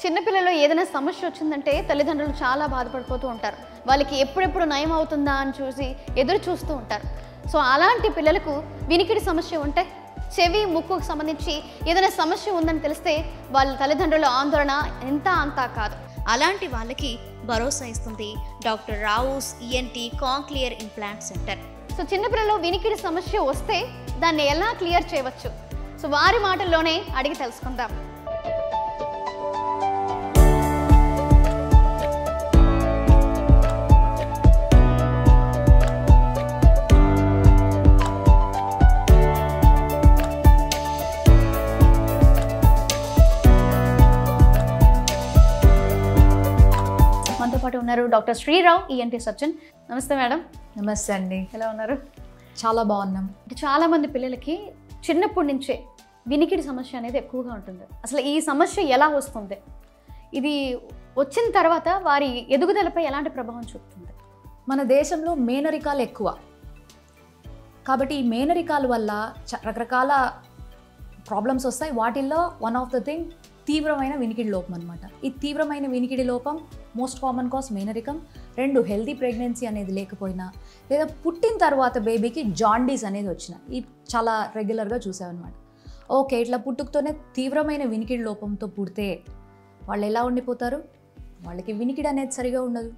చిన్నపిల్లల్లో ఏదైనా సమస్య వచ్చిందంటే తల్లిదండ్రులు చాలా బాధపడిపోతూ ఉంటారు. వాళ్ళకి ఎప్పుడెప్పుడు నయం అవుతుందా అని చూసి ఎదురు చూస్తూ ఉంటారు. సో అలాంటి పిల్లలకు వినికిడి సమస్య ఉంటే, చెవి ముక్కుకు సంబంధించి ఏదైనా సమస్య ఉందని తెలిస్తే వాళ్ళ తల్లిదండ్రుల ఆందోళన ఎంత అంతా కాదు. అలాంటి వాళ్ళకి భరోసా ఇస్తుంది doctor Rao's ENT cochlear implant centre. So చిన్నపిల్లల్లో వినికిడి సమస్య వస్తే దాన్ని ఎలా క్లియర్ చేయవచ్చు? సో వారి మాటల్లోనే అడిగి తెలుసుకుందాం. మనతో పాటు ఉన్నారు డాక్టర్ శ్రీరావు ఈఎన్టీ సర్జన్. నమస్తే మేడం. నమస్తే అండి. ఎలా ఉన్నారు? చాలా బాగున్నాం. అంటే చాలామంది పిల్లలకి చిన్నప్పటి నుంచే వినికిడి సమస్య అనేది ఎక్కువగా ఉంటుంది. అసలు ఈ సమస్య ఎలా వస్తుంది, ఇది వచ్చిన తర్వాత వారి ఎదుగుదలపై ఎలాంటి ప్రభావం చూపుతుంది? మన దేశంలో మేనరికాలు ఎక్కువ కాబట్టి ఈ మేనరికాల వల్ల రకరకాల ప్రాబ్లమ్స్ వస్తాయి. వాటిల్లో వన్ ఆఫ్ ద థింగ్ తీవ్రమైన వినికిడి లోపం అనమాట. ఈ తీవ్రమైన వినికిడి లోపం మోస్ట్ కామన్ కాజ్ మేనరికం. 2 హెల్తీ ప్రెగ్నెన్సీ అనేది లేకపోయినా, లేదా పుట్టిన తర్వాత బేబీకి జాండీస్ అనేది వచ్చిన ఈ చాలా రెగ్యులర్గా చూసామన్నమాట. ఓకే, ఇట్లా పుట్టుకతోనే తీవ్రమైన వినికిడి లోపంతో పుడితే వాళ్ళు ఎలా ఉండిపోతారు? వాళ్ళకి వినికిడి అనేది సరిగా ఉండదు.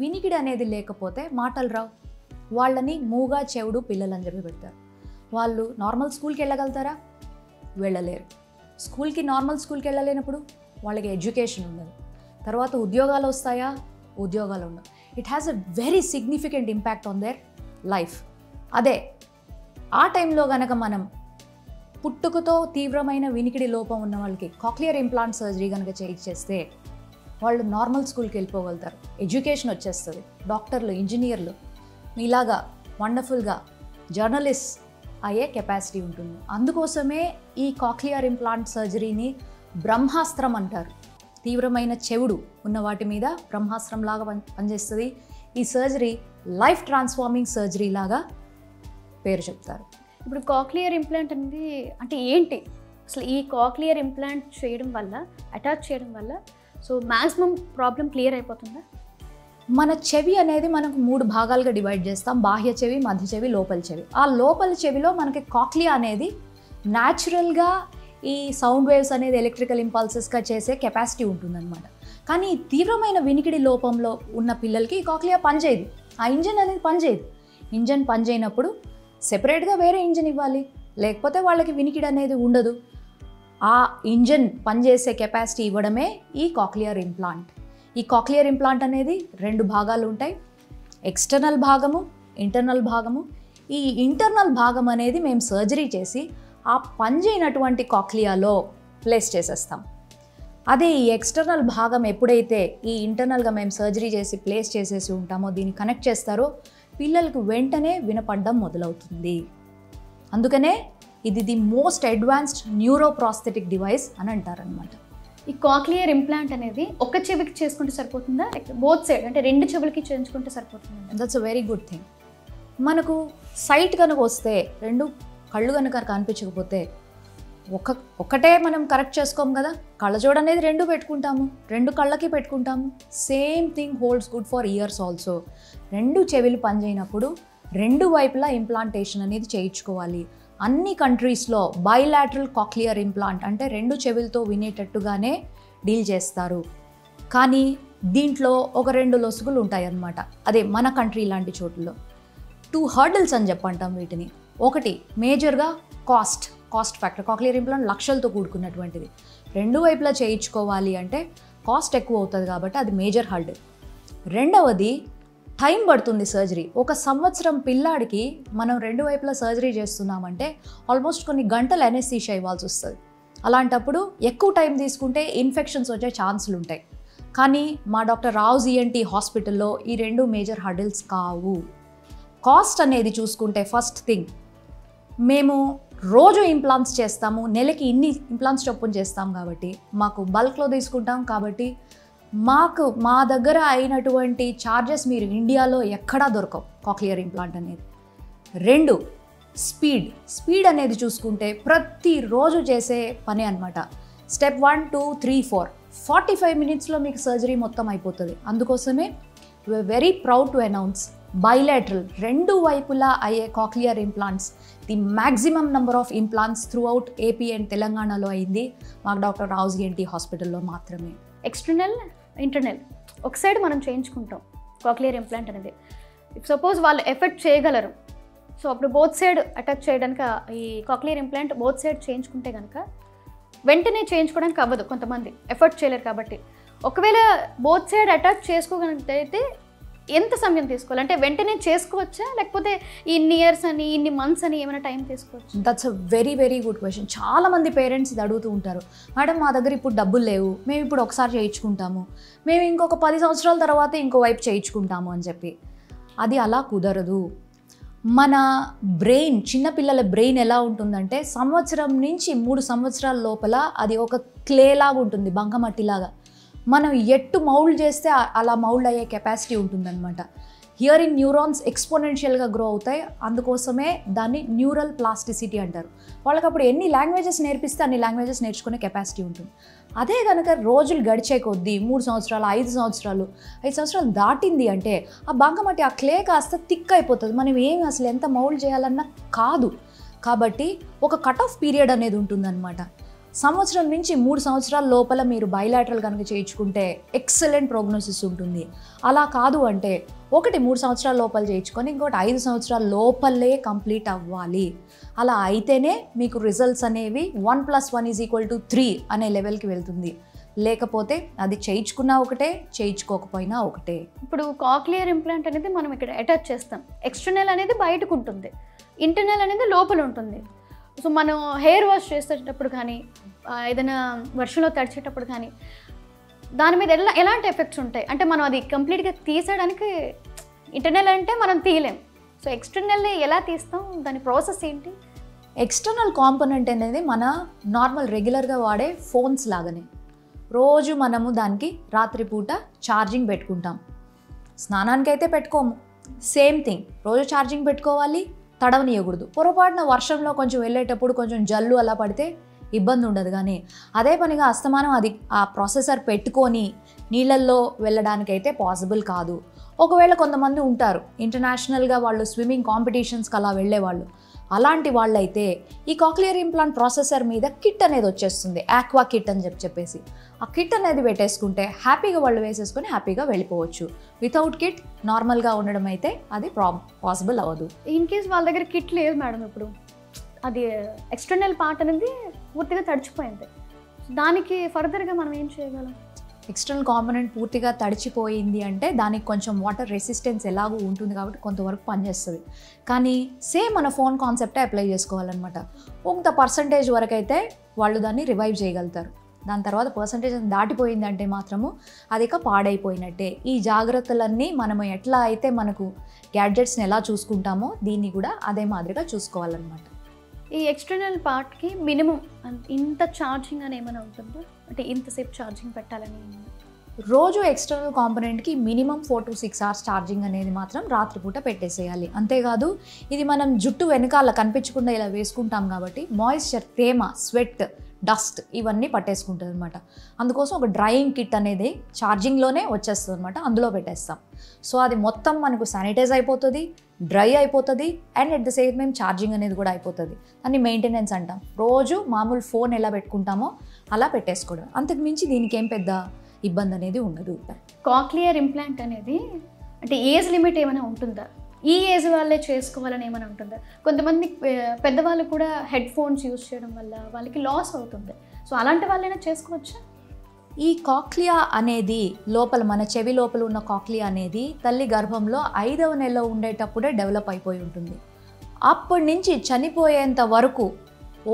వినికిడి అనేది లేకపోతే మాటలు రావు. వాళ్ళని మూగా చెవుడు పిల్లలు అని చెప్పి పెడతారు. వాళ్ళు నార్మల్ స్కూల్కి వెళ్ళగలుగుతారా? వెళ్ళలేరు. నార్మల్ స్కూల్కి వెళ్ళలేనప్పుడు వాళ్ళకి ఎడ్యుకేషన్ ఉండదు. తర్వాత ఉద్యోగాలు వస్తాయా? ఉద్యోగాలు ఉండవు. It has a very significant impact on their life. అదే ఆ టైంలో కనుక మనం పుట్టుకతో తీవ్రమైన వినికిడి లోపం ఉన్న వాళ్ళకి కాక్లియర్ ఇంప్లాంట్ సర్జరీ కనుక చేయిస్తే వాళ్ళు నార్మల్ స్కూల్కి వెళ్ళిపోగలుగుతారు. ఎడ్యుకేషన్ వచ్చేస్తుంది. డాక్టర్లు, ఇంజనీర్లు ఇలాగా వండర్ఫుల్గా జర్నలిస్ట్ అయ్యే కెపాసిటీ ఉంటుంది. అందుకోసమే ఈ కాక్లియర్ ఇంప్లాంట్ సర్జరీని బ్రహ్మాస్త్రం అంటారు. తీవ్రమైన చెవుడు ఉన్న వాటి మీద బ్రహ్మాస్త్రం లాగా పనిచేస్తుంది. ఈ సర్జరీ లైఫ్ ట్రాన్స్ఫార్మింగ్ సర్జరీ లాగా పేరు చెప్తారు. ఇప్పుడు కాక్లియర్ ఇంప్లాంట్ అనేది అంటే ఏంటి? అసలు ఈ కాక్లియర్ ఇంప్లాంట్ చేయడం వల్ల, అటాచ్ చేయడం వల్ల సో మ్యాక్సిమం ప్రాబ్లం క్లియర్ అయిపోతుందా? మన చెవి అనేది మనకు 3 భాగాలుగా డివైడ్ చేస్తాం. బాహ్య చెవి, మధ్య చెవి, లోపల చెవి. ఆ లోపల చెవిలో మనకి కాక్లియా అనేది న్యాచురల్గా ఈ సౌండ్ వేవ్స్ అనేది ఎలక్ట్రికల్ ఇంపల్సెస్గా చేసే కెపాసిటీ ఉంటుందన్నమాట. కానీ తీవ్రమైన వినికిడి లోపంలో ఉన్న పిల్లలకి ఈ కాక్లియా పనిచేయదు. ఆ ఇంజన్ అనేది పనిచేయదు. ఇంజన్ పనిచేయనప్పుడు సెపరేట్గా వేరే ఇంజన్ ఇవ్వాలి, లేకపోతే వాళ్ళకి వినికిడి అనేది ఉండదు. ఆ ఇంజన్ పనిచేసే కెపాసిటీ ఇవ్వడమే ఈ కాక్లియర్ ఇంప్లాంట్. ఈ కాక్లియర్ ఇంప్లాంట్ అనేది 2 భాగాలు ఉంటాయి. ఎక్స్టర్నల్ భాగము, ఇంటర్నల్ భాగము. ఈ ఇంటర్నల్ భాగం అనేది మేము సర్జరీ చేసి ఆ పనిచేయనటువంటి కాక్లియాలో ప్లేస్ చేసేస్తాం. అదే ఈ ఎక్స్టర్నల్ భాగం ఎప్పుడైతే ఈ ఇంటర్నల్గా మేము సర్జరీ చేసి ప్లేస్ చేసేసి ఉంటామో, దీన్ని కనెక్ట్ చేస్తారో పిల్లలకు వెంటనే వినపడడం మొదలవుతుంది. అందుకనే ఇది ది మోస్ట్ అడ్వాన్స్డ్ న్యూరోప్రాస్థెటిక్ డివైస్ అని అంటారనమాట. ఈ కాక్లియర్ ఇంప్లాంట్ అనేది ఒక చెవికి చేసుకుంటే సరిపోతుందా, బోత్ సైడ్ అంటే 2 చెవులకి చేయించుకుంటే సరిపోతుందా? That's a very good thing. మనకు సైట్ కనుక వస్తే, 2 కళ్ళు కనుక కనిపించకపోతే ఒక్కటే మనం కరెక్ట్ చేసుకోం కదా. కళ్ళజోడు అనేది 2 పెట్టుకుంటాము, 2 కళ్ళకి పెట్టుకుంటాము. Same thing holds good for years also. 2 చెవులు పనిచేయనప్పుడు 2 వైపులా ఇంప్లాంటేషన్ అనేది చేయించుకోవాలి. అన్ని కంట్రీస్లో బైలాటరల్ కాక్లియర్ ఇంప్లాంట్ అంటే 2 చెవులతో వినేటట్టుగానే డీల్ చేస్తారు. కానీ దీంట్లో ఒక 2 లొసుగులు ఉంటాయి అన్నమాట. అదే మన కంట్రీ లాంటి చోట్లలో 2 హర్డల్స్ అని చెప్పంటాం వీటిని. ఒకటి మేజర్గా కాస్ట్ ఫ్యాక్టర్. కాక్లియర్ ఇంప్లాంట్ లక్షలతో కూడుకున్నటువంటిది. 2 వైపులా చేయించుకోవాలి అంటే కాస్ట్ ఎక్కువ అవుతుంది కాబట్టి అది మేజర్ హర్డల్. రెండవది టైం పడుతుంది సర్జరీ. 1 సంవత్సరం పిల్లాడికి మనం 2 వైపులా సర్జరీ చేస్తున్నామంటే ఆల్మోస్ట్ కొన్ని గంటలు ఎనెస్థీషియా ఇవ్వాల్సి వస్తుంది. అలాంటప్పుడు ఎక్కువ టైం తీసుకుంటే ఇన్ఫెక్షన్స్ వచ్చే ఛాన్సులు ఉంటాయి. కానీ మా డాక్టర్ రావుస్ ఈఎన్టీ హాస్పిటల్లో ఈ 2 మేజర్ హర్డల్స్ కావు. కాస్ట్ అనేది చూసుకుంటే ఫస్ట్ థింగ్, మేము రోజు ఇంప్లాంట్స్ చేస్తాము, నెలకి ఇన్ని ఇంప్లాంట్స్ చొప్పున చేస్తాం కాబట్టి మాకు బల్క్లో తీసుకుంటాం కాబట్టి మా దగ్గర అయినటువంటి ఛార్జెస్ మీరు ఇండియాలో ఎక్కడా దొరకవు కాక్లియర్ ఇంప్లాంట్ అనేది. 2 స్పీడ్ అనేది చూసుకుంటే ప్రతిరోజు చేసే పని అనమాట. స్టెప్ 1, 2, 3, 4 45 మినిట్స్లో మీకు సర్జరీ మొత్తం అయిపోతుంది. అందుకోసమే very proud to announce bilateral 2 వైపులా అయ్యే cochlear implants, the maximum number of implants through out AP and తెలంగాణలో అయింది మాకు డాక్టర్ రావుస్ ENT హాస్పిటల్లో మాత్రమే. ఎక్స్టర్నల్, ఇంటర్నల్ ఒక సైడ్ మనం చేయించుకుంటాం కాక్లియర్ ఇంప్లాంట్ అనేది. సపోజ్ వాళ్ళు ఎఫెక్ట్ చేయగలరు, సో అప్పుడు బోత్ సైడ్ అటాచ్ చేయడానికి ఈ కాక్లియర్ ఇంప్లాంట్ బోత్ సైడ్ చేయించుకుంటే కనుక వెంటనే చేయించుకోవడానికి అవ్వదు, కొంతమంది ఎఫర్ట్ చేయలేరు. కాబట్టి ఒకవేళ బోత్ సైడ్ అటాచ్ చేసుకోగలిగితే ఎంత సమయం తీసుకోవాలి, అంటే వెంటనే చేసుకోవచ్చా లేకపోతే ఇన్ని ఇయర్స్ అని ఇన్ని మంత్స్ అని ఏమైనా టైం తీసుకోవచ్చు? That's a very very good question. చాలామంది పేరెంట్స్ ఇది అడుగుతూ ఉంటారు, మేడం మా దగ్గర ఇప్పుడు డబ్బులు లేవు, మేము ఇప్పుడు ఒకసారి చేయించుకుంటాము, మేము ఇంకొక 10 సంవత్సరాల తర్వాత ఇంకో వైపు చేయించుకుంటాము అని చెప్పి. అది అలా కుదరదు. మన బ్రెయిన్, చిన్నపిల్లల బ్రెయిన్ ఎలా ఉంటుందంటే సంవత్సరం నుంచి 3 సంవత్సరాల లోపల అది ఒక క్లే లాగా ఉంటుంది, బంకమట్టిలాగా. మనం ఎట్టు మౌల్డ్ చేస్తే అలా మౌల్డ్ అయ్యే కెపాసిటీ ఉంటుందన్నమాట. హియర్ ఇన్ న్యూరాన్స్ ఎక్స్పోనెన్షియల్గా గ్రో అవుతాయి. అందుకోసమే దాన్ని న్యూరల్ ప్లాస్టిసిటీ అంటారు. వాళ్ళకి అప్పుడు ఎన్ని లాంగ్వేజెస్ నేర్పిస్తే అన్ని లాంగ్వేజెస్ నేర్చుకునే కెపాసిటీ ఉంటుంది. అదే కనుక రోజులు గడిచే కొద్దీ 3 సంవత్సరాలు 5 సంవత్సరాలు దాటింది అంటే ఆ బంకమట్టి, ఆ క్లే కాస్త థిక్ అయిపోతుంది. మనం ఏమి అసలు ఎంత మౌల్డ్ చేయాలన్నా కాదు. కాబట్టి ఒక కట్ ఆఫ్ పీరియడ్ అనేది ఉంటుందన్నమాట. సంవత్సరం నుంచి 3 సంవత్సరాల లోపల మీరు బైలాటరల్ కనుక చేయించుకుంటే ఎక్సలెంట్ ప్రోగ్నోసిస్ ఉంటుంది. అలా కాదు అంటే ఒకటి 3 సంవత్సరాల లోపల చేయించుకొని ఇంకోటి 5 సంవత్సరాల లోపలే కంప్లీట్ అవ్వాలి. అలా అయితేనే మీకు రిజల్ట్స్ అనేవి 1+1 = 3 అనే లెవెల్కి వెళ్తుంది. లేకపోతే అది చేయించుకున్నా ఒకటే, చేయించుకోకపోయినా ఒకటే. ఇప్పుడు కాక్లియర్ ఇంప్లాంట్ అనేది మనం ఇక్కడ అటాచ్ చేస్తాం. ఎక్స్టర్నల్ అనేది బయటకు ఉంటుంది, ఇంటర్నల్ అనేది లోపల ఉంటుంది. సో మనం హెయిర్ వాష్ చేసేటప్పుడు కానీ ఏదైనా వర్షంలో తడిచేటప్పుడు కానీ దాని మీద ఎలాంటి ఎఫెక్ట్స్ ఉంటాయి? అంటే మనం అది కంప్లీట్గా తీసేయడానికి, ఇంటర్నల్ అంటే మనం తీయలేం, సో ఎక్స్టర్నల్ని ఎలా తీస్తాం, దాని ప్రాసెస్ ఏంటి? ఎక్స్టర్నల్ కాంపోనెంట్ అనేది మన నార్మల్ రెగ్యులర్గా వాడే ఫోన్స్ లాగానే. రోజు మనము దానికి రాత్రిపూట ఛార్జింగ్ పెట్టుకుంటాం. స్నానానికి అయితే పెట్టుకోము, సేమ్ థింగ్. రోజు ఛార్జింగ్ పెట్టుకోవాలి, తడవనియకూడదు. పొరపాటున వర్షంలో కొంచెం వెళ్ళేటప్పుడు కొంచెం జల్లు అలా పడితే ఇబ్బంది ఉండదు. కానీ అదే పనిగా అస్తమానం అది ఆ ప్రాసెసర్ పెట్టుకొని నీళ్ళల్లో వెళ్ళడానికైతే పాసిబుల్ కాదు. ఒకవేళ కొంతమంది ఉంటారు ఇంటర్నేషనల్గా వాళ్ళు స్విమ్మింగ్ కాంపిటీషన్స్కి అలా వెళ్ళేవాళ్ళు. అలాంటి వాళ్ళైతే ఈ కాక్లియర్ ఇంప్లాంట్ ప్రాసెసర్ మీద కిట్ అనేది వచ్చేస్తుంది, ఆక్వా కిట్ అని చెప్పేసి. ఆ కిట్ అనేది పెట్టేసుకుంటే హ్యాపీగా వాళ్ళు వేసేసుకొని హ్యాపీగా వెళ్ళిపోవచ్చు. వితౌట్ కిట్ నార్మల్గా ఉండడం అయితే అది పాసిబుల్ అవ్వదు. ఇన్ కేస్ వాళ్ళ దగ్గర కిట్ లేదు మేడం, ఇప్పుడు అది ఎక్స్టర్నల్ పార్ట్ అనేది పూర్తిగా తడిచిపోయింది, దానికి ఫర్దర్గా మనం ఏం చేయగలం? ఎక్స్టర్నల్ కాంపోనెంట్ పూర్తిగా తడిచిపోయింది అంటే దానికి కొంచెం వాటర్ రెసిస్టెన్స్ ఎలాగూ ఉంటుంది కాబట్టి కొంతవరకు పనిచేస్తుంది. కానీ సేమ్ మన ఫోన్ కాన్సెప్టే అప్లై చేసుకోవాలన్నమాట. కొంత పర్సంటేజ్ వరకు అయితే వాళ్ళు దాన్ని రివైవ్ చేయగలుగుతారు. దాని తర్వాత పర్సంటేజ్ దాటిపోయింది అంటే మాత్రము అది ఇక పాడైపోయినట్టే. ఈ జాగ్రత్తలన్నీ మనము ఎట్లా అయితే మనకు గ్యాడ్జెట్స్ని ఎలా చూసుకుంటామో దీన్ని కూడా అదే మాదిరిగా చూసుకోవాలన్నమాట. ఈ ఎక్స్టర్నల్ పార్ట్కి మినిమం ఇంత ఛార్జింగ్ అని ఏమైనా ఉంటుందా, అంటే ఇంతసేపు ఛార్జింగ్ పెట్టాలని? రోజు ఎక్స్టర్నల్ కాంపోనెంట్కి మినిమం 4 to 6 hours ఛార్జింగ్ అనేది మాత్రం రాత్రిపూట పెట్టేసేయాలి. అంతేకాదు ఇది మనం జుట్టు వెనకాల కనిపించకుండా ఇలా వేసుకుంటాం కాబట్టి మాయిశ్చర్, తేమ, స్వెట్, డస్ట్ ఇవన్నీ పట్టేసుకుంటుంది అనమాట. అందుకోసం ఒక డ్రైయింగ్ కిట్ అనేది ఛార్జింగ్లోనే వచ్చేస్తుంది అనమాట, అందులో పెట్టేస్తాం. సో అది మొత్తం మనకు శానిటైజ్ అయిపోతుంది, డ్రై అయిపోతుంది, and at the same time charging అనేది కూడా అయిపోతుంది. దాన్ని మెయింటెనెన్స్ అంటాం. రోజు మామూలు ఫోన్ ఎలా పెట్టుకుంటామో అలా పెట్టేసుకోవడం, అంతకు మించి దీనికి ఏం పెద్ద ఇబ్బంది అనేది ఉండదు. కాక్లియర్ ఇంప్లాంట్ అనేది అంటే ఏజ్ లిమిట్ ఏమైనా ఉంటుందా? ఈ ఏజ్ వాళ్ళే చేసుకోవాలని ఏమైనా ఉంటుందా? కొంతమంది పెద్దవాళ్ళు కూడా హెడ్ ఫోన్స్ యూజ్ చేయడం వల్ల వాళ్ళకి లాస్ అవుతుంది, సో అలాంటి వాళ్ళైనా చేసుకోవచ్చా? ఈ కాక్లియా అనేది లోపల మన చెవి లోపల ఉన్న కాక్లియా అనేది తల్లి గర్భంలో 5వ నెలలో ఉండేటప్పుడే డెవలప్ అయిపోయి ఉంటుంది. అప్పటి నుంచి చనిపోయేంత వరకు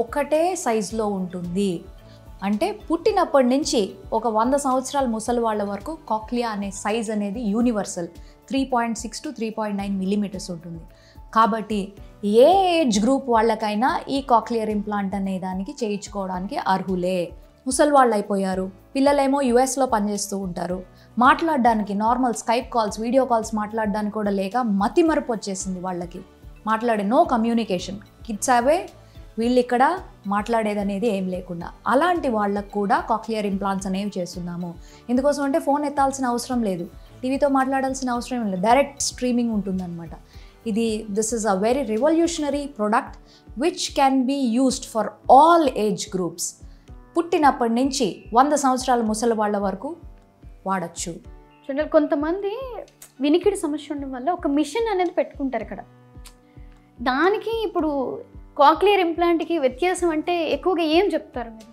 ఒకటే సైజులో ఉంటుంది. అంటే పుట్టినప్పటి నుంచి ఒక 100 సంవత్సరాల ముసలి వాళ్ళ వరకు కాక్లియా అనే సైజ్ అనేది యూనివర్సల్ 3.6 to 3.9 millimeters ఉంటుంది. కాబట్టి ఏ ఏజ్ గ్రూప్ వాళ్ళకైనా ఈ కాక్లియర్ ఇంప్లాంట్ అనే దానికి చేయించుకోవడానికి అర్హులే. ముసలి వాళ్ళు అయిపోయారు, పిల్లలేమో యుఎస్లో పనిచేస్తూ ఉంటారు, మాట్లాడడానికి normal Skype calls, video calls మాట్లాడడానికి కూడా లేక మతిమరుపు వచ్చేసింది వాళ్ళకి, మాట్లాడే నో కమ్యూనికేషన్. కిడ్స్ అవే, వీళ్ళు ఇక్కడ, మాట్లాడేది అనేది ఏం లేకుండా అలాంటి వాళ్ళకు కూడా కాక్లియర్ ఇంప్లాంట్స్ అనేవి చేస్తున్నాము. ఎందుకోసం అంటే ఫోన్ ఎత్తాల్సిన అవసరం లేదు, టీవీతో మాట్లాడాల్సిన అవసరం లేదు, డైరెక్ట్ స్ట్రీమింగ్ ఉంటుందన్నమాట. This is a very revolutionary product which can be used for all age groups. పుట్టినప్పటి నుంచి 100 సంవత్సరాల ముసలి వాళ్ళ వరకు వాడచ్చు. చూడండి, కొంతమంది వినికిడి సమస్య ఉండడం వల్ల ఒక మిషన్ అనేది పెట్టుకుంటారు ఇక్కడ. దానికి ఇప్పుడు కాక్లియర్ ఇంప్లాంట్కి వ్యత్యాసం అంటే ఎక్కువగా ఏం చెప్తారు మీరు?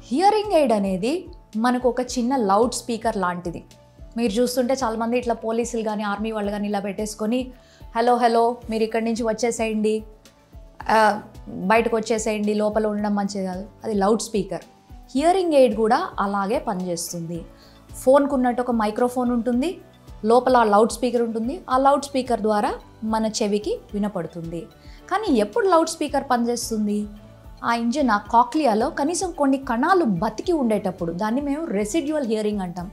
హియరింగ్ ఎయిడ్ అనేది మనకు ఒక చిన్న లౌడ్ స్పీకర్ లాంటిది. మీరు చూస్తుంటే చాలామంది ఇట్లా పోలీసులు కానీ ఆర్మీ వాళ్ళు కానీ ఇలా పెట్టేసుకొని హలో హలో మీరు ఇక్కడి నుంచి వచ్చేసేయండి, బయటకు వచ్చేసేయండి, లోపల ఉండడం మంచిది కాదు. అది లౌడ్ స్పీకర్. హియరింగ్ ఎయిడ్ కూడా అలాగే పనిచేస్తుంది. ఫోన్కు ఉన్నట్టు ఒక మైక్రోఫోన్ ఉంటుంది, లోపల లౌడ్ స్పీకర్ ఉంటుంది. ఆ లౌడ్ స్పీకర్ ద్వారా మన చెవికి వినపడుతుంది. కానీ ఎప్పుడు లౌడ్ స్పీకర్ పనిచేస్తుంది? ఆ ఇంజిన్, ఆ కాక్లియాలో కనీసం కొన్ని కణాలు బతికి ఉండేటప్పుడు. దాన్ని మేము రెసిడ్యువల్ హియరింగ్ అంటాం.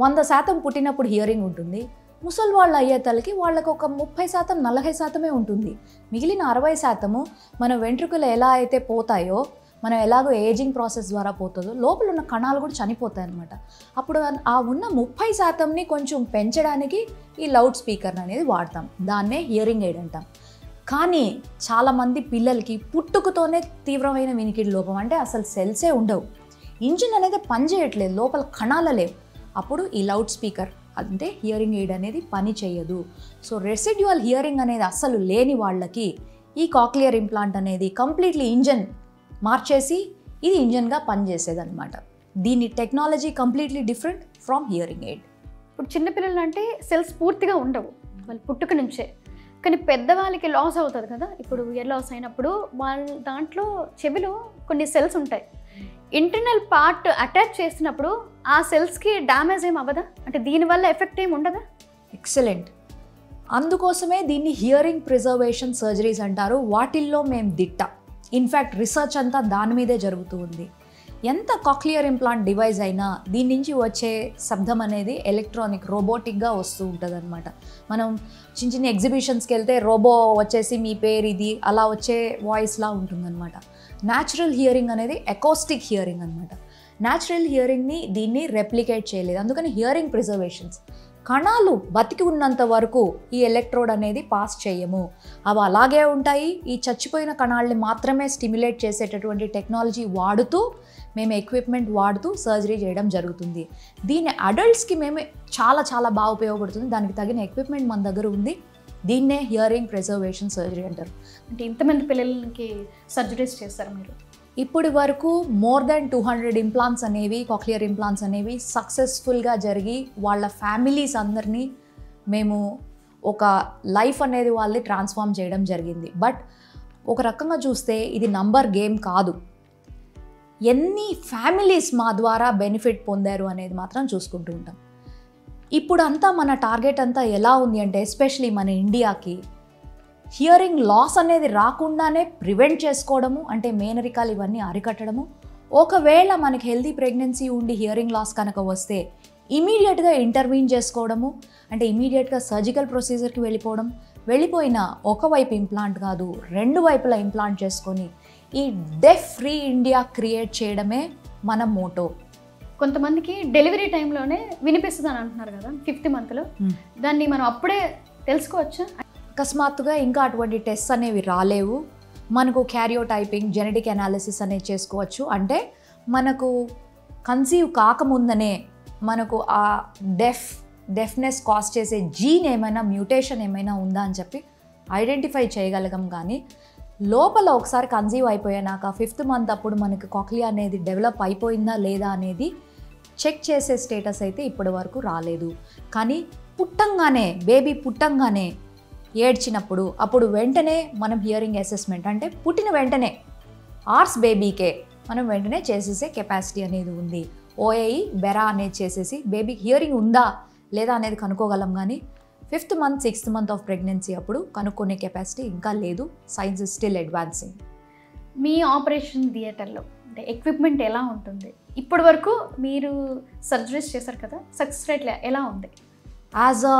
100% పుట్టినప్పుడు హియరింగ్ ఉంటుంది. ముసలి వాళ్ళు అయ్యేతలకి వాళ్ళకు ఒక 30%, 40% ఉంటుంది. మిగిలిన 60% మన వెంట్రుకలు ఎలా అయితే పోతాయో, మనం ఎలాగో ఏజింగ్ ప్రాసెస్ ద్వారా పోతుందో లోపల ఉన్న కణాలు కూడా చనిపోతాయి అన్నమాట. అప్పుడు ఆ ఉన్న 30%ని కొంచెం పెంచడానికి ఈ లౌడ్ స్పీకర్ అనేది వాడతాం. దాన్నే హియరింగ్ ఎయిడ్ అంటాం. కానీ చాలామంది పిల్లలకి పుట్టుకతోనే తీవ్రమైన వినికిడి లోపం, అంటే అసలు సెల్సే ఉండవు, ఇంజిన్ అనేది పనిచేయట్లేదు, లోపల కణాలు లేవు. అప్పుడు ఈ లౌడ్ స్పీకర్ అంటే హియరింగ్ ఎయిడ్ అనేది పని చేయదు. సో రెసిడ్యువల్ హియరింగ్ అనేది అస్సలు లేని వాళ్ళకి ఈ కాక్లియర్ ఇంప్లాంట్ అనేది కంప్లీట్లీ ఇంజన్ మార్చేసి ఇది ఇంజన్గా పనిచేసేదన్నమాట. దీని technology completely different from hearing aid. ఇప్పుడు చిన్నపిల్లలు అంటే సెల్స్ పూర్తిగా ఉండవు వాళ్ళు పుట్టుక నుంచే, కానీ పెద్దవాళ్ళకి లాస్ అవుతుంది కదా. ఇప్పుడు ఇయర్ లాస్ అయినప్పుడు వాళ్ళ దాంట్లో చెవిలో కొన్ని సెల్స్ ఉంటాయి. ఇంటర్నల్ పార్ట్ అటాచ్ చేసినప్పుడు ఆ సెల్స్కి డ్యామేజ్ ఏం అవ్వదా? అంటే దీనివల్ల ఎఫెక్ట్ ఏమి ఉండదా? ఎక్సలెంట్. అందుకోసమే దీన్ని హియరింగ్ ప్రిజర్వేషన్ సర్జరీస్ అంటారు. వాటిల్లో మేము దిట్ట. ఇన్ఫ్యాక్ట్ రీసెర్చ్ అంతా దాని మీదే జరుగుతూ ఉంది. ఎంత కాక్లియర్ ఇంప్లాంట్ డివైస్ అయినా దీని నుంచి వచ్చే శబ్దం అనేది ఎలక్ట్రానిక్, రోబోటిక్గా వస్తూ ఉంటుంది అనమాట. మనం చిన్న చిన్న ఎగ్జిబిషన్స్కి వెళ్తే రోబో వచ్చేసి మీ పేరు ఇది అలా వచ్చే వాయిస్లా ఉంటుందన్నమాట. న్యాచురల్ హియరింగ్ అనేది అకోస్టిక్ హియరింగ్ అనమాట. న్యాచురల్ హియరింగ్ని దీన్ని రెప్లికేట్ చేయలేదు. అందుకని హియరింగ్ ప్రిజర్వేషన్స్ కణాలు బతికి ఉన్నంత వరకు ఈ ఎలక్ట్రోడ్ అనేది పాస్ చేయము, అవి అలాగే ఉంటాయి. ఈ చచ్చిపోయిన కణాలని మాత్రమే స్టిమ్యులేట్ చేసేటటువంటి టెక్నాలజీ వాడుతూ మేము ఎక్విప్మెంట్ వాడుతూ సర్జరీ చేయడం జరుగుతుంది. దీన్ని అడల్ట్స్కి మేము చాలా చాలా బాగా ఉపయోగపడుతుంది. దానికి తగిన ఎక్విప్మెంట్ మన దగ్గర ఉంది. దీన్నే హియరింగ్ ప్రిజర్వేషన్ సర్జరీ అంటారు. అంటే ఇంతమంది పిల్లలకి సర్జరీస్ చేస్తారు మీరు? ఇప్పటి వరకు మోర్ దాన్ 200 ఇంప్లాంట్స్ అనేవి, కాక్లియర్ ఇంప్లాంట్స్ అనేవి సక్సెస్ఫుల్గా జరిగి వాళ్ళ ఫ్యామిలీస్ అందరినీ మేము ఒక లైఫ్ అనేది వాళ్ళని ట్రాన్స్ఫార్మ్ చేయడం జరిగింది. బట్ ఒక రకంగా చూస్తే ఇది నంబర్ గేమ్ కాదు. ఎన్ని ఫ్యామిలీస్ మా ద్వారా బెనిఫిట్ పొందారు అనేది మాత్రం చూసుకుంటూ ఉంటాం. ఇప్పుడు అంతా మన టార్గెట్ అంతా ఎలా ఉంది అంటే ఎస్పెషలీ మన ఇండియాకి హియరింగ్ లాస్ అనేది రాకుండానే ప్రివెంట్ చేసుకోవడము, అంటే మేనరికాలు ఇవన్నీ అరికట్టడము. ఒకవేళ మనకి హెల్తీ ప్రెగ్నెన్సీ ఉండి హియరింగ్ లాస్ కనుక వస్తే ఇమీడియట్గా ఇంటర్వీన్ చేసుకోవడము, అంటే ఇమీడియట్గా సర్జికల్ ప్రొసీజర్కి వెళ్ళిపోయినా ఒకవైపు ఇంప్లాంట్ కాదు 2 వైపులా ఇంప్లాంట్ చేసుకొని ఈ డెఫ్ ఫ్రీ ఇండియా క్రియేట్ చేయడమే మన మోటో. కొంతమందికి డెలివరీ టైంలోనే వినిపిస్తుంది అని అంటున్నారు కదా, 5th మంత్లో. దాన్ని మనం అప్పుడే తెలుసుకోవచ్చా? అకస్మాత్తుగా ఇంకా అటువంటి టెస్ట్ అనేవి రాలేవు. మనకు క్యారియోటైపింగ్, జెనెటిక్ అనాలిసిస్ అనేది చేసుకోవచ్చు. అంటే మనకు కన్సీవ్ కాకముందనే మనకు ఆ డెఫ్నెస్ కాజ్ చేసే జీన్ ఏమైనా మ్యూటేషన్ ఏమైనా ఉందా అని చెప్పి ఐడెంటిఫై చేయగలగం. కానీ లోపల ఒకసారి కన్సీవ్ అయిపోయాక 5th మంత్ అప్పుడు మనకి కాక్లియా అనేది డెవలప్ అయిపోయిందా లేదా అనేది చెక్ చేసే స్టేటస్ అయితే ఇప్పటి వరకు రాలేదు. కానీ బేబీ పుట్టంగానే ఏడ్చినప్పుడు అప్పుడు వెంటనే మనం హియరింగ్ అసెస్మెంట్, అంటే పుట్టిన వెంటనే ఆర్స్ బేబీకే మనం వెంటనే చేసేసే కెపాసిటీ అనేది ఉంది. ఓఏఈ బెరా అనేది చేసేసి బేబీకి హియరింగ్ ఉందా లేదా అనేది కనుక్కోగలం. కానీ 5th month 6th month of pregnancy అప్పుడు కనుక్కునే కెపాసిటీ ఇంకా లేదు. Science is still advancing. Me operation థియేటర్లో అంటే ఎక్విప్మెంట్ ఎలా ఉంటుంది? ఇప్పటి వరకు మీరు సర్జరీస్ చేశారు కదా, సక్సెస్ రేట్ ఎలా ఉంది? As a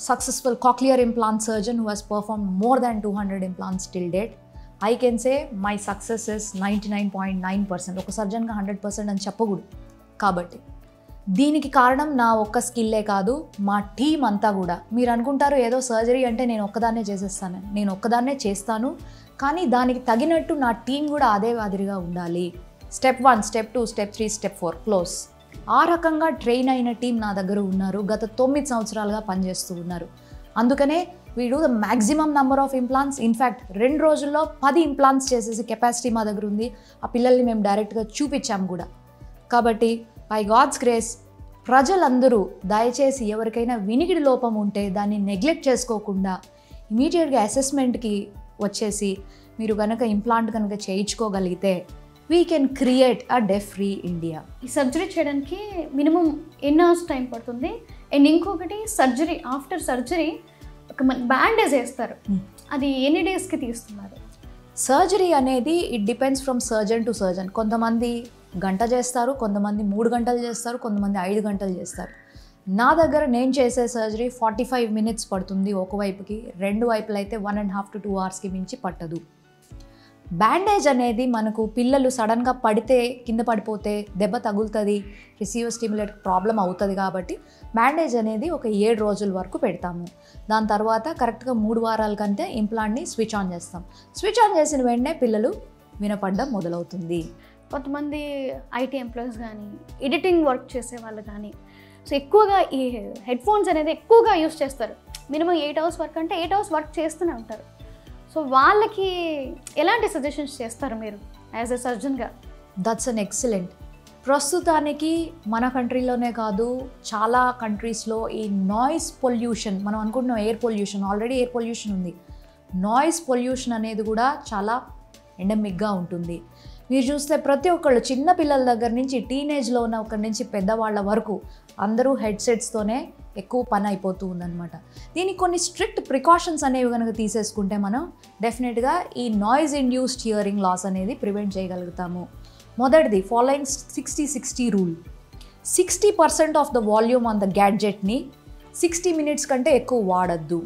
successful cochlear implant surgeon who has performed more than 200 implants till date, I can say my success is 99.9%. ఒక సర్జన్గా 100% అని చెప్పకూడదు. కాబట్టి దీనికి కారణం నా ఒక్క స్కిల్లే కాదు, మా టీం అంతా కూడా. మీరు అనుకుంటారు ఏదో సర్జరీ అంటే నేను ఒక్కదాన్నే చేసేస్తాను. నేను ఒక్కదాన్నే చేస్తాను, కానీ దానికి తగినట్టు నా టీం కూడా అదే మాదిరిగా ఉండాలి. Step 1, step 2, step 3, step 4 close. ఆ రకంగా ట్రైన్ అయిన టీం నా దగ్గర ఉన్నారు. గత 9 సంవత్సరాలుగా పనిచేస్తూ ఉన్నారు. అందుకనే we do the maximum number of implants. In fact 2 రోజుల్లో 10 ఇంప్లాంట్స్ చేసేసి కెపాసిటీ మా దగ్గర ఉంది. ఆ పిల్లల్ని మేము డైరెక్ట్గా చూపించాము కూడా. కాబట్టి బై గాడ్స్ గ్రేస్ ప్రజలందరూ దయచేసి ఎవరికైనా వినికిడి లోపం ఉంటే దాన్ని నెగ్లెక్ట్ చేసుకోకుండా ఇమీడియట్గా అసెస్మెంట్కి వచ్చేసి మీరు కనుక ఇంప్లాంట్ కనుక చేయించుకోగలిగితే we can create a deaf free India. ఈ సర్జరీ చేయడానికి మినిమం ఎన్ని అవర్స్ టైం పడుతుంది? అండ్ ఇంకొకటి సర్జరీ, ఆఫ్టర్ సర్జరీ ఒక బ్యాండేజ్ వేస్తారు, అది ఎన్ని డేస్కి తీస్తున్నారు? సర్జరీ అనేది it depends from surgeon to surgeon. కొంతమంది గంట చేస్తారు, కొంతమంది 3 గంటలు చేస్తారు, కొంతమంది 5 గంటలు చేస్తారు. నా దగ్గర నేను చేసే సర్జరీ 45 minutes పడుతుంది ఒకవైపుకి, 2 వైపులు అయితే 1.5 to 2 hours మించి పట్టదు. బ్యాండేజ్ అనేది మనకు పిల్లలు సడన్గా పడితే కింద పడిపోతే దెబ్బ తగులుతుంది, రిసీవర్ స్టిమ్యులేట్ ప్రాబ్లం అవుతుంది. కాబట్టి బ్యాండేజ్ అనేది ఒక 7 రోజుల వరకు పెడతాము. దాని తర్వాత కరెక్ట్గా 3 వారాల కంటే ఇంప్లాంట్ని స్విచ్ ఆన్ చేస్తాం. స్విచ్ ఆన్ చేసిన వెంటనే పిల్లలు వినపడడం మొదలవుతుంది. కొంతమంది ఐటీ ఎంప్లాయీస్ కానీ, ఎడిటింగ్ వర్క్ చేసే వాళ్ళు కానీ, సో ఎక్కువగా ఈ హెడ్ ఫోన్స్ అనేది ఎక్కువగా యూస్ చేస్తారు. మినిమం 8 hours వర్క్ అంటే 8 hours వర్క్ చేస్తూనే ఉంటారు. సో వాళ్ళకి ఎలాంటి సజెషన్స్ చేస్తారు మీరు యాజ్ ఎ సర్జన్గా? That's an excellent. ప్రస్తుతానికి మన కంట్రీలోనే కాదు, చాలా కంట్రీస్లో ఈ నాయిస్ పొల్యూషన్, మనం అనుకుంటున్నాం air pollution, already air pollution ఉంది. నాయిస్ పొల్యూషన్ అనేది కూడా చాలా ఎండమిక్గా ఉంటుంది. మీరు చూస్తే ప్రతి ఒక్కళ్ళు చిన్న పిల్లల దగ్గర నుంచి టీనేజ్లో ఉన్న ఒకరి నుంచి పెద్దవాళ్ళ వరకు అందరూ హెడ్సెట్స్తోనే ఎక్కువ పని అయిపోతూ ఉందన్నమాట. దీనికి కొన్ని స్ట్రిక్ట్ ప్రికాషన్స్ అనేవి కనుక తీసేసుకుంటే మనం డెఫినెట్గా ఈ నాయిస్ ఇండ్యూస్డ్ హియరింగ్ లాస్ అనేది ప్రివెంట్ చేయగలుగుతాము. మొదటిది following 60-60 rule. 60% of the volume on the గ్యాడ్జెట్ని 60 minutes కంటే ఎక్కువ వాడద్దు.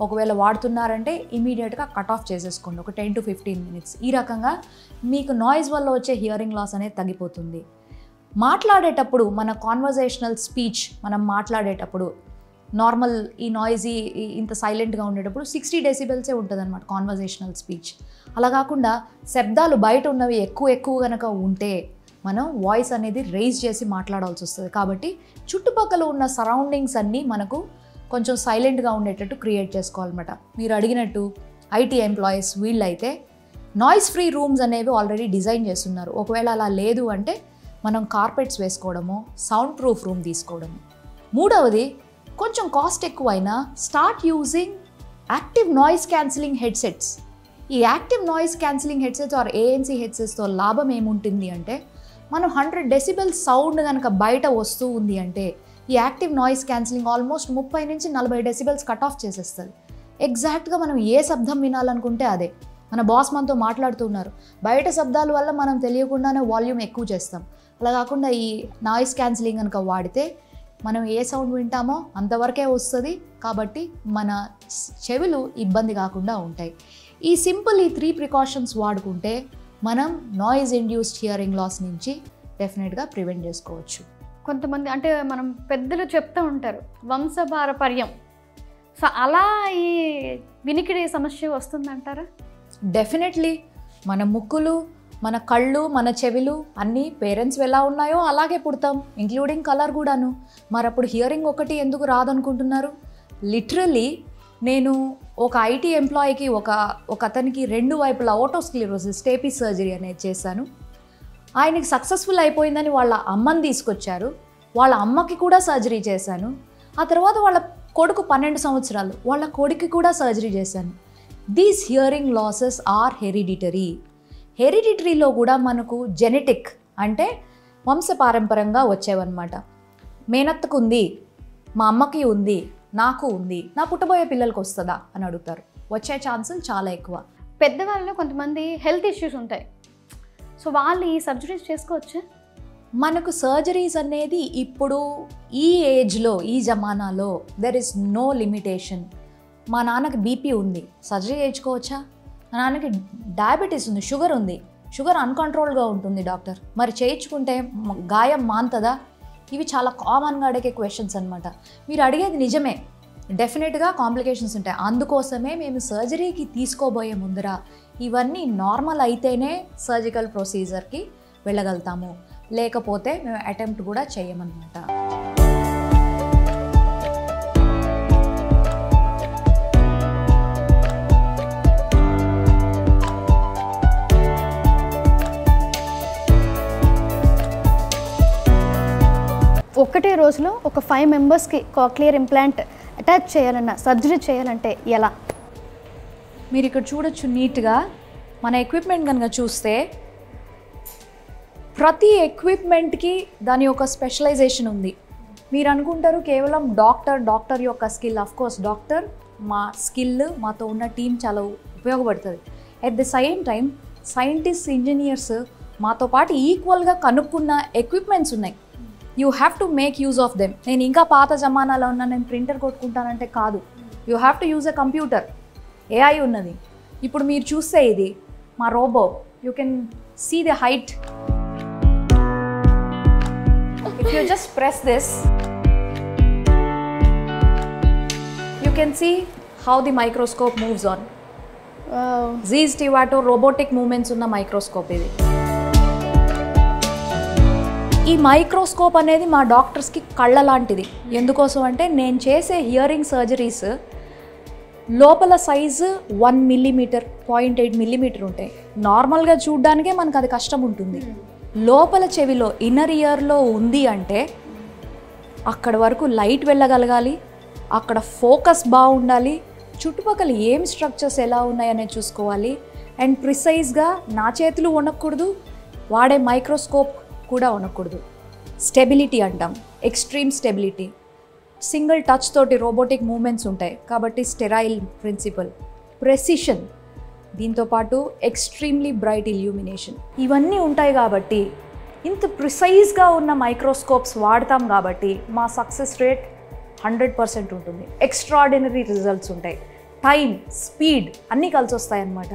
ఒకవేళ వాడుతున్నారంటే ఇమీడియట్గా కట్ ఆఫ్ చేసేసుకోండి, ఒక 10 to 15 minutes. ఈ రకంగా మీకు నాయిస్ వల్ల వచ్చే హియరింగ్ లాస్ అనేది తగ్గిపోతుంది. మాట్లాడేటప్పుడు మన కాన్వర్జేషనల్ స్పీచ్, మనం మాట్లాడేటప్పుడు నార్మల్ ఈ నాయిజీ ఇంత సైలెంట్గా ఉండేటప్పుడు 60 decibels ఉంటుంది అనమాట కాన్వర్జేషనల్ స్పీచ్. అలా కాకుండా శబ్దాలు బయట ఉన్నవి ఎక్కువ కనుక ఉంటే మనం వాయిస్ అనేది రైజ్ చేసి మాట్లాడాల్సి వస్తుంది. కాబట్టి చుట్టుపక్కల ఉన్న సరౌండింగ్స్ అన్నీ మనకు కొంచెం సైలెంట్గా ఉండేటట్టు క్రియేట్ చేసుకోవాలన్నమాట. మీరు అడిగినట్టు ఐటీ ఎంప్లాయీస్ వీళ్ళైతే నాయిస్ ఫ్రీ రూమ్స్ అనేవి ఆల్రెడీ డిజైన్ చేస్తున్నారు. ఒకవేళ అలా లేదు అంటే మనం కార్పెట్స్ వేసుకోవడము, సౌండ్ ప్రూఫ్ రూమ్ తీసుకోవడము. మూడవది కొంచెం కాస్ట్ ఎక్కువైనా start using active noise cancelling headsets. ఈ active noise cancelling headsets or ANC హెడ్సెట్స్తో లాభం ఏముంటుంది అంటే మనం 100 decibels సౌండ్ కనుక బయట వస్తూ ఉంది అంటే ఈ యాక్టివ్ నాయిస్ క్యాన్సిలింగ్ ఆల్మోస్ట్ 30 నుంచి 40 decibels కట్ ఆఫ్ చేసేస్తుంది. ఎగ్జాక్ట్గా మనం ఏ శబ్దం వినాలనుకుంటే అదే. మన బాస్ మనతో మాట్లాడుతున్నారు, బయట శబ్దాల వల్ల మనం తెలియకుండానే వాల్యూమ్ ఎక్కువ చేస్తాం. అలా కాకుండా ఈ నాయిస్ క్యాన్సిలింగ్ కనుక వాడితే మనం ఏ సౌండ్ వింటామో అంతవరకే వస్తుంది. కాబట్టి మన చెవులు ఇబ్బంది కాకుండా ఉంటాయి. ఈ 3 ప్రికాషన్స్ వాడుకుంటే మనం నాయిస్ ఇండ్యూస్డ్ హియరింగ్ లాస్ నుంచి డెఫినెట్గా ప్రివెంట్ చేసుకోవచ్చు. కొంతమంది అంటే మనం పెద్దలు చెప్తూ ఉంటారు వంశపారపర్యం, సో అలా ఈ వినికిడి సమస్య వస్తుందంటారా? డెఫినెట్లీ. మన ముక్కులు, మన కళ్ళు, మన చెవులు అన్నీ పేరెంట్స్ ఎలా ఉన్నాయో అలాగే పుడతాం, ఇంక్లూడింగ్ కలర్ కూడాను. మరి అప్పుడు హియరింగ్ ఒకటి ఎందుకు రాదనుకుంటున్నారు? లిటరలీ నేను ఒక ఐటీ ఎంప్లాయీకి ఒక అతనికి 2 వైపులా ఓటోస్క్లిరోసిస్ స్టేపీ సర్జరీ అనేది చేశాను. ఆయనకి సక్సెస్ఫుల్ అయిపోయిందని వాళ్ళ అమ్మని తీసుకొచ్చారు. వాళ్ళ అమ్మకి కూడా సర్జరీ చేశాను. ఆ తర్వాత వాళ్ళ కొడుకు 12 సంవత్సరాలు, వాళ్ళ కొడుకు కూడా సర్జరీ చేశాను. These hearing losses are hereditary. హెరిడిటరీలో కూడా మనకు జెనెటిక్ అంటే వంశపారంపరంగా వచ్చేవన్నమాట. మేనత్తకు ఉంది, మా అమ్మకి ఉంది, నాకు ఉంది, నా పుట్టబోయే పిల్లలకు వస్తుందా అని అడుగుతారు. వచ్చే ఛాన్సులు చాలా ఎక్కువ. పెద్దవాళ్ళలో కొంతమంది హెల్త్ ఇష్యూస్ ఉంటాయి, సో వాళ్ళు ఈ సర్జరీస్ చేసుకోవచ్చా? మనకు సర్జరీస్ అనేది ఇప్పుడు ఈ ఏజ్లో, ఈ జమానాలో దెర్ ఇస్ నో లిమిటేషన్. మా నాన్నకి బీపీ ఉంది, సర్జరీ చేయించుకోవచ్చా మా నాన్నకి డయాబెటీస్ ఉంది, షుగర్ ఉంది, షుగర్ అన్కంట్రోల్గా ఉంటుంది డాక్టర్, మరి చేయించుకుంటే గాయం మాంతదా? ఇవి చాలా కామన్గా అడిగే క్వశ్చన్స్ అనమాట. మీరు అడిగేది నిజమే, డెఫినెట్గా కాంప్లికేషన్స్ ఉంటాయి. అందుకోసమే మేము సర్జరీకి తీసుకోబోయే ముందర ఇవన్నీ నార్మల్ అయితేనే సర్జికల్ ప్రొసీజర్కి వెళ్ళగలుగుతాము, లేకపోతే మేము అటెంప్ట్ కూడా చేయమన్నమాట. ఒకటే రోజులో ఒక 5 మెంబర్స్కి కాక్లియర్ ఇంప్లాంట్ అటాచ్ చేయాలన్నా, సర్జరీ చేయాలంటే ఎలా? మీరు ఇక్కడ చూడొచ్చు నీట్గా మన ఎక్విప్మెంట్ కనుక చూస్తే ప్రతి ఎక్విప్మెంట్కి దాని యొక్క స్పెషలైజేషన్ ఉంది. మీరు అనుకుంటారు కేవలం డాక్టర్ యొక్క స్కిల్. అఫ్కోర్స్ డాక్టర్ మా స్కిల్, మాతో ఉన్న టీం చాలా ఉపయోగపడుతుంది. At the same time scientist, engineers మాతో పాటు ఈక్వల్గా కనుక్కున్న ఎక్విప్మెంట్స్ ఉన్నాయి. You have to make use of them. నేను ఇంకా పాత జమానాలో ఉన్నా, నేను ప్రింటర్ కొట్టుకుంటానంటే కాదు. You have to use a computer. AI ఉన్నది. ఇప్పుడు మీరు చూస్తే ఇది మా robot. You can see the height. If you just press this, you can see how the microscope moves on. Zeiss Tivato robotic movements ఉన్న microscope ఇది. ఈ microscope అనేది మా డాక్టర్స్కి కళ్ళ లాంటిది. ఎందుకోసం అంటే నేను చేసే హియరింగ్ సర్జరీస్ లోపల సైజు 1 మిల్లీమీటర్, 0.8 మిల్లీమీటర్ ఉంటాయి. నార్మల్గా చూడ్డానికే మనకు అది కష్టం ఉంటుంది. లోపల చెవిలో, ఇన్నర్ ఇయర్లో ఉంది అంటే అక్కడ వరకు లైట్ వెళ్ళగలగాలి, అక్కడ ఫోకస్ బాగుండాలి, చుట్టుపక్కల ఏం స్ట్రక్చర్స్ ఎలా ఉన్నాయనే చూసుకోవాలి. అండ్ ప్రిసైజ్గా నా చేతులు వణకూడదు, వాడే మైక్రోస్కోప్ కూడా ఉండకూడదు. స్టెబిలిటీ అంటాం, ఎక్స్ట్రీమ్ స్టెబిలిటీ. సింగిల్ టచ్ తోటి రోబోటిక్ మూమెంట్స్ ఉంటాయి కాబట్టి స్టెరైల్ ప్రిన్సిపల్. ప్రెసిషన్, దీంతోపాటు ఎక్స్ట్రీమ్లీ బ్రైట్ ఇల్యూమినేషన్, ఇవన్నీ ఉంటాయి కాబట్టి ఇంత ప్రిసైజ్గా ఉన్న మైక్రోస్కోప్స్ వాడతాం కాబట్టి మా సక్సెస్ రేట్ 100% ఉంటుంది. ఎక్స్ట్రాడినరీ రిజల్ట్స్ ఉంటాయి. టైం, స్పీడ్ అన్నీ కలిసి వస్తాయి అన్నమాట.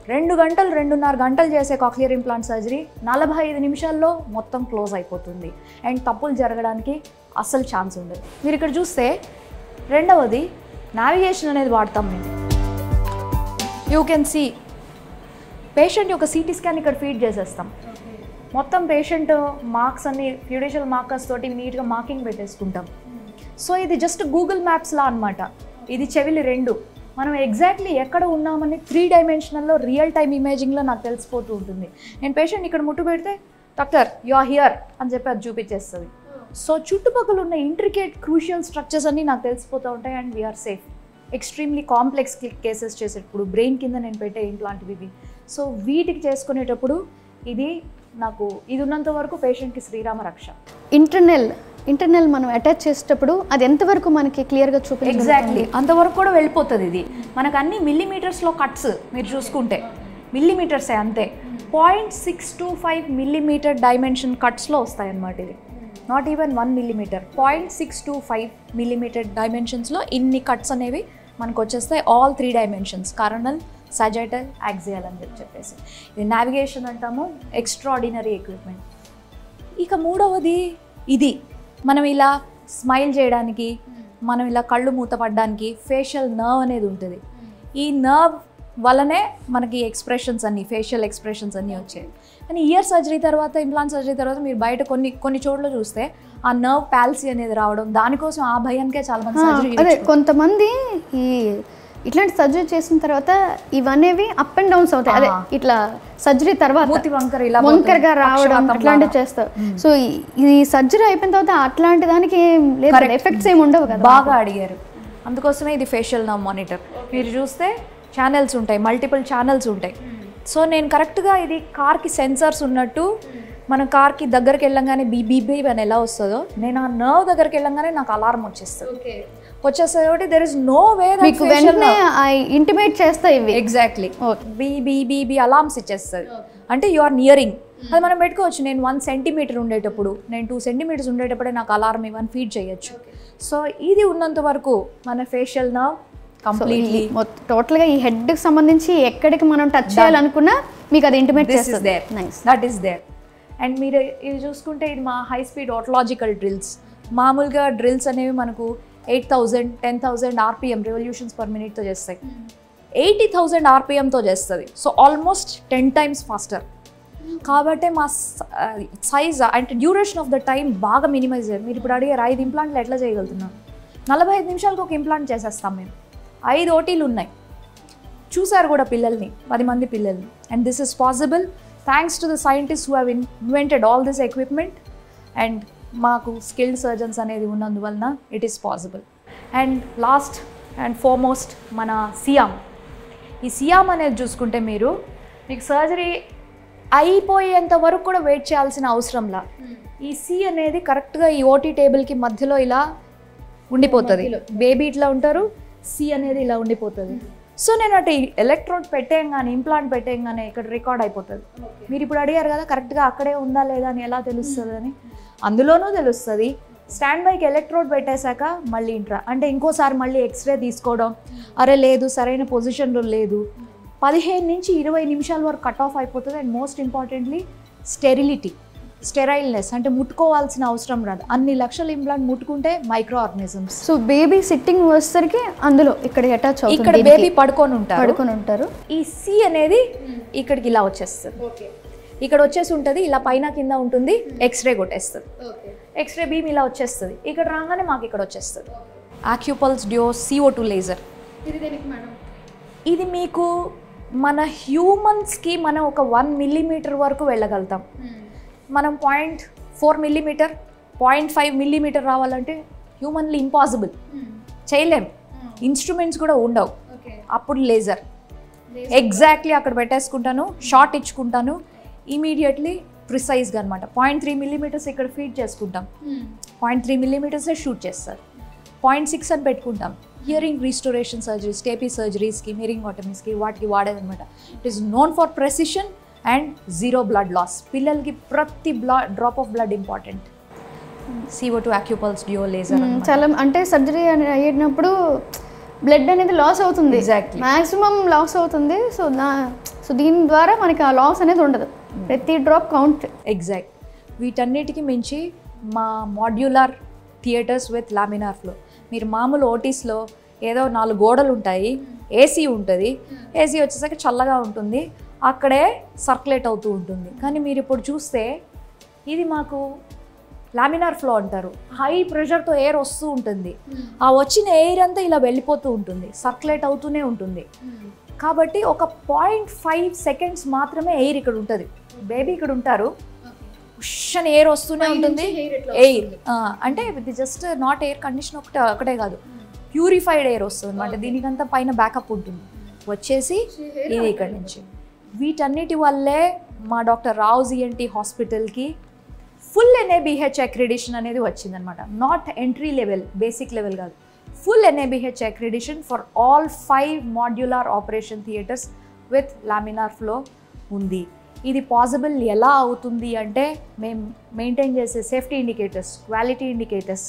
2 గంటలు, 2.5 గంటలు చేసే కాక్లియర్ ఇంప్లాంట్ సర్జరీ 45 నిమిషాల్లో మొత్తం క్లోజ్ అయిపోతుంది. అండ్ తప్పులు జరగడానికి అస్సలు ఛాన్స్ ఉండదు. మీరు ఇక్కడ చూస్తే రెండవది నావిగేషన్ అనేది వాడతాం మేము. యూ కెన్ సీ పేషెంట్ యొక్క సిటీ స్కాన్ ఇక్కడ ఫీడ్ చేసేస్తాం. మొత్తం పేషెంట్ మార్క్స్ అన్ని ఫ్యూడిషియల్ మార్కర్స్ తోటి నీట్గా మార్కింగ్ పెట్టేసుకుంటాం. సో ఇది జస్ట్ గూగుల్ మ్యాప్స్లా అనమాట. ఇది చెవిలి 2. మనం ఎగ్జాక్ట్లీ ఎక్కడ ఉన్నామని 3 డైమెన్షనల్లో రియల్ టైమ్ ఇమేజింగ్లో నాకు తెలిసిపోతూ ఉంటుంది. నేను పేషెంట్ ఇక్కడ ముట్టు పెడితే డాక్టర్ యు ఆర్ హియర్ అని చెప్పి అది చూపించేస్తుంది. సో చుట్టుపక్కల ఉన్న ఇంట్రికేట్ క్రూషియల్ స్ట్రక్చర్స్ అన్నీ నాకు తెలిసిపోతూ ఉంటాయి. And we're safe. Extremely complex cases చేసేటప్పుడు బ్రెయిన్ కింద నేను పెట్టే ఇంప్లాంట్ ఇవి. సో వీటికి చేసుకునేటప్పుడు ఇది నాకు ఇది ఉన్నంత వరకు పేషెంట్కి శ్రీరామ రక్ష. ఇంటర్నల్ మనం అటాచ్ చేసేటప్పుడు అది ఎంతవరకు మనకి క్లియర్గా చూపించాలి? ఎగ్జాక్ట్లీ అంతవరకు కూడా వెళ్ళిపోతుంది. ఇది మనకు అన్ని మిల్లీమీటర్స్లో కట్స్ మీరు చూసుకుంటే మిల్లీమీటర్సే అంతే. 0.625 మిల్లీమీటర్ డైమెన్షన్ కట్స్లో వస్తాయన్నమాట. ఇది నాట్ ఈవెన్ 1 మిల్లీమీటర్, 0.625 మిల్లీమీటర్ డైమెన్షన్స్లో ఇన్ని కట్స్ అనేవి మనకు వచ్చేస్తాయి. All 3 dimensions, colonel, sagittal, axial అని చెప్పేసి. ఇది నావిగేషన్ అంటాము. Extraordinary equipment. ఇక మూడవది ఇది మనం ఇలా స్మైల్ చేయడానికి, మనం ఇలా కళ్ళు మూతపడడానికి ఫేషియల్ నర్వ్ అనేది ఉంటుంది. ఈ నర్వ్ వల్లనే మనకి ఎక్స్ప్రెషన్స్ అన్నీ, ఫేషియల్ ఎక్స్ప్రెషన్స్ అన్నీ వచ్చాయి. కానీ ఇయర్ సర్జరీ తర్వాత, ఇంప్లాంట్ సర్జరీ తర్వాత మీరు బయట కొన్ని చోట్ల చూస్తే ఆ నర్వ్ పాల్సీ అనేది రావడం, దానికోసం ఆ భయానికే చాలా మంది సర్జరీ. అదే కొంతమంది ఈ ఇట్లాంటి సర్జరీ చేసిన తర్వాత ఇవనేవి అప్ అండ్ డౌన్స్ అవుతాయి. అదే ఇట్లా సర్జరీ తర్వాత వంకరగా రావడం అట్లాంటివి చేస్తారు. సో ఈ సర్జరీ అయిపోయిన తర్వాత అట్లాంటి దానికి ఎఫెక్ట్స్ ఏమి ఉండవు కదా. బాగా అడిగారు. అందుకోసమే ఇది ఫేషియల్ నర్వ్ మానిటర్. మీరు చూస్తే ఛానల్స్ ఉంటాయి, మల్టిపుల్ ఛానల్స్ ఉంటాయి. సో నేను కరెక్ట్గా ఇది కార్కి సెన్సర్స్ ఉన్నట్టు, మన కార్కి దగ్గరికి వెళ్ళంగానే బీబీ అని ఎలా వస్తుందో, నేను ఆ నర్వ్ దగ్గరికి వెళ్ళంగానే నాకు అలారం వచ్చేస్తుంది. కాబట్టి దెర్ ఇస్ నో వే మీకు వెంటనే ఇంటిమేట్ చేస్తాయి ఇవి. ఎగ్జాక్ట్లీ బీ అలార్మ్స్ ఇచ్చేస్తుంది. అంటే యు ఆర్ నియరింగ్. అది మనం పెట్టుకోవచ్చు. నేను 1 సెంటీమీటర్ ఉండేటప్పుడు, నేను 2 సెంటీమీటర్స్ ఉండేటప్పుడే నాకు అలారం ఇవన్నీ ఫీడ్ చేయొచ్చు. సో ఇది ఉన్నంత వరకు మన ఫేషియల్ నర్వ్ కంప్లీట్లీ. టోటల్గా ఈ హెడ్కి సంబంధించి ఎక్కడికి మనం టచ్ చేయాలనుకున్నా మీకు అది ఇంటిమేట్ చేస్తుంది. That is there. అండ్ మీరు ఇది చూసుకుంటే ఇది మా హై స్పీడ్ ఆటోలాజికల్ డ్రిల్స్. మామూలుగా డ్రిల్స్ అనేవి మనకు 8,000 10,000 RPM రెవల్యూషన్స్ పర్ మినిట్తో చేస్తాయి. 80,000 RPMతో చేస్తుంది. So almost 10 times faster. కాబట్టి మా సైజ్ అంటే డ్యూరేషన్ ఆఫ్ ద టైం బాగా మినిమైజ్ అయ్యారు. మీరు ఇప్పుడు అడిగారు 5 ఇంప్లాంట్లు ఎట్లా చేయగలుగుతున్నాం? 45 నిమిషాలకు ఒక ఇంప్లాంట్ చేసేస్తాం మేము. 5 OTలు ఉన్నాయి. చూసారు కూడా పిల్లల్ని, 10 మంది పిల్లల్ని. And this is possible thanks to the scientist who have invented all this equipment. And మాకు స్కిల్డ్ సర్జన్స్ అనేది ఉన్నందువలన it is possible. And last and foremost మన సియామ్. ఈ సియామ్ అనేది చూసుకుంటే మీకు సర్జరీ అయిపోయేంత వరకు కూడా వెయిట్ చేయాల్సిన అవసరంలా. ఈ సి అనేది కరెక్ట్గా ఈ ఓటీ టేబుల్కి మధ్యలో ఇలా ఉండిపోతుంది. బేబీ ఇట్లా ఉంటారు, సి అనేది ఇలా ఉండిపోతుంది. సో నేను అటు ఎలక్ట్రోడ్ పెట్టేయంగానే ఇంప్లాంట్ పెట్టేయంగానే ఇక్కడ రికార్డ్ అయిపోతుంది. మీరు ఇప్పుడు అడిగారు కదా కరెక్ట్గా అక్కడే ఉందా లేదా అని ఎలా తెలుస్తుంది అని. అందులోనూ తెలుస్తుంది. స్టాండ్ బైకి ఎలక్ట్రోడ్ పెట్టేశాక మళ్ళీ ఇంట్రా అంటే ఇంకోసారి మళ్ళీ ఎక్స్రే తీసుకోవడం, అరే లేదు సరైన పొజిషన్లో లేదు, 15 నుంచి 20 నిమిషాల వరకు కట్ ఆఫ్ అయిపోతుంది. అండ్ మోస్ట్ ఇంపార్టెంట్లీ స్టెరైల్నెస్ అంటే ముట్టుకోవాల్సిన అవసరం రాదు. అన్ని లక్షల ఇంప్లాంట్ ముట్టుకుంటే micro organisms. So baby sitting వచ్చేసరికి అందులో ఇక్కడ అటాచ్ అవుతుంది. ఇక్కడ బేబీ పడుకొని ఉంటారు. ఈ సి అనేది ఇక్కడికి ఇలా వచ్చేస్తుంది. ఇక్కడ వచ్చేసి ఉంటుంది, ఇలా పైన కింద ఉంటుంది. ఎక్స్రే కొట్టేస్తుంది. ఎక్స్రే బీమ్ ఇలా వచ్చేస్తుంది. ఇక్కడ రాగానే మాకు ఇక్కడ వచ్చేస్తుంది. ఆక్యుపల్స్ డ్యో CO2 లేజర్. ఇది మీకు మన హ్యూమన్స్కి మనం ఒక 1 millimeter వరకు వెళ్ళగలుగుతాం. మనం 0.4 millimeter 0.5 millimeter రావాలంటే హ్యూమన్లీ ఇంపాసిబుల్, చేయలేం. ఇన్స్ట్రుమెంట్స్ కూడా ఉండవు. అప్పుడు లేజర్ ఎగ్జాక్ట్లీ అక్కడ పెట్టేసుకుంటాను, షార్ట్ ఇచ్చుకుంటాను, ఇమీడియట్లీ ప్రిసైజ్గా అనమాట. 0.3 millimeters ఇక్కడ ఫీడ్ చేసుకుంటాం, 0.3 millimeters షూట్ చేస్తారు. 0.6 అని పెట్టుకుంటాం. హియరింగ్ రీస్టోరేషన్ సర్జరీస్, టేపీ సర్జరీస్కి, మెరింగోటమీస్కి వాటికి వాడేదనమాట. It is known for precision and 0 blood loss. పిల్లలకి ప్రతి drop of blood important. CO2 AcuPulse duo laser. చాలా అంటే సర్జరీ అయినప్పుడు బ్లడ్ అనేది లాస్ అవుతుంది, మ్యాక్సిమం లాస్ అవుతుంది. సో దీని ద్వారా మనకి ఆ లాస్ అనేది ఉండదు, ప్రతి డ్రాప్ కౌంట్. ఎగ్జాక్ట్. వీటన్నిటికీ మించి మా modular theatres with laminar flow. మీరు మామూలు ఓటీస్లో ఏదో 4 గోడలు ఉంటాయి, ఏసీ ఉంటుంది, ఏసీ వచ్చేసరికి చల్లగా ఉంటుంది, అక్కడే సర్క్యులేట్ అవుతూ ఉంటుంది. కానీ మీరు ఇప్పుడు చూస్తే ఇది మాకు లామినార్ ఫ్లో అంటారు. హై ప్రెషర్తో ఎయిర్ వస్తూ ఉంటుంది. ఆ వచ్చిన ఎయిర్ అంతా ఇలా వెళ్ళిపోతూ ఉంటుంది, సర్క్యులేట్ అవుతూనే ఉంటుంది. కాబట్టి ఒక 0.5 seconds మాత్రమే ఎయిర్ ఇక్కడ ఉంటుంది. బేబీ ఇక్కడ ఉంటారు, ఉషన్ ఎయిర్ వస్తూనే ఉంటుంది. ఎయిర్ అంటే ఇది జస్ట్ నాట్ ఎయిర్ కండిషన్ ఒకటే కాదు, ప్యూరిఫైడ్ ఎయిర్ వస్తుంది అనమాట. దీనికంతా పైన బ్యాకప్ ఉంటుంది, వచ్చేసి ఇది ఇక్కడ నుంచి. వీటన్నిటి వల్లే మా డాక్టర్ రావుస్ ENT హాస్పిటల్కి ఫుల్ NABH అక్రిడిషన్ అనేది వచ్చిందనమాట. Not entry level, basic level కాదు, full NABH accreditation for all 5 modular operation theatres with laminar flow ఉంది. ఇది పాసిబుల్ ఎలా అవుతుంది అంటే మేము మెయింటైన్ చేసే safety indicators, quality indicators,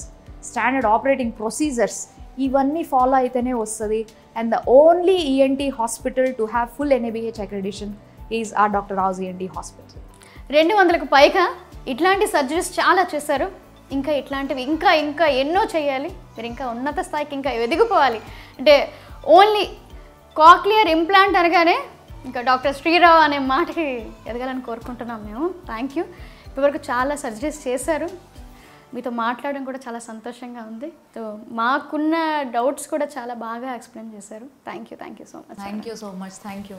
standard operating procedures ఇవన్నీ ఫాలో అయితేనే వస్తుంది. And the only ENT hospital to have full NABH accreditation is our doctor Rao's ENT hospital. 200కు పైగా ఇట్లాంటి సర్జరీస్ చాలా చేశారు. ఇంకా ఇట్లాంటివి ఇంకా ఇంకా ఎన్నో చేయాలి. మీరు ఇంకా ఉన్నత స్థాయికి ఇంకా ఎదిగిపోవాలి. అంటే ఓన్లీ కాక్లియర్ ఇంప్లాంట్ అనగానే ఇంకా డాక్టర్ శ్రీరావు అనే మాటకి ఎదగాలని కోరుకుంటున్నాం మేము. Thank you. ఇప్పటివరకు చాలా సర్జరీస్ చేశారు. మీతో మాట్లాడడం కూడా చాలా సంతోషంగా ఉంది. సో మాకున్న డౌట్స్ కూడా చాలా బాగా ఎక్స్ప్లెయిన్ చేశారు. Thank you so much. Thank you.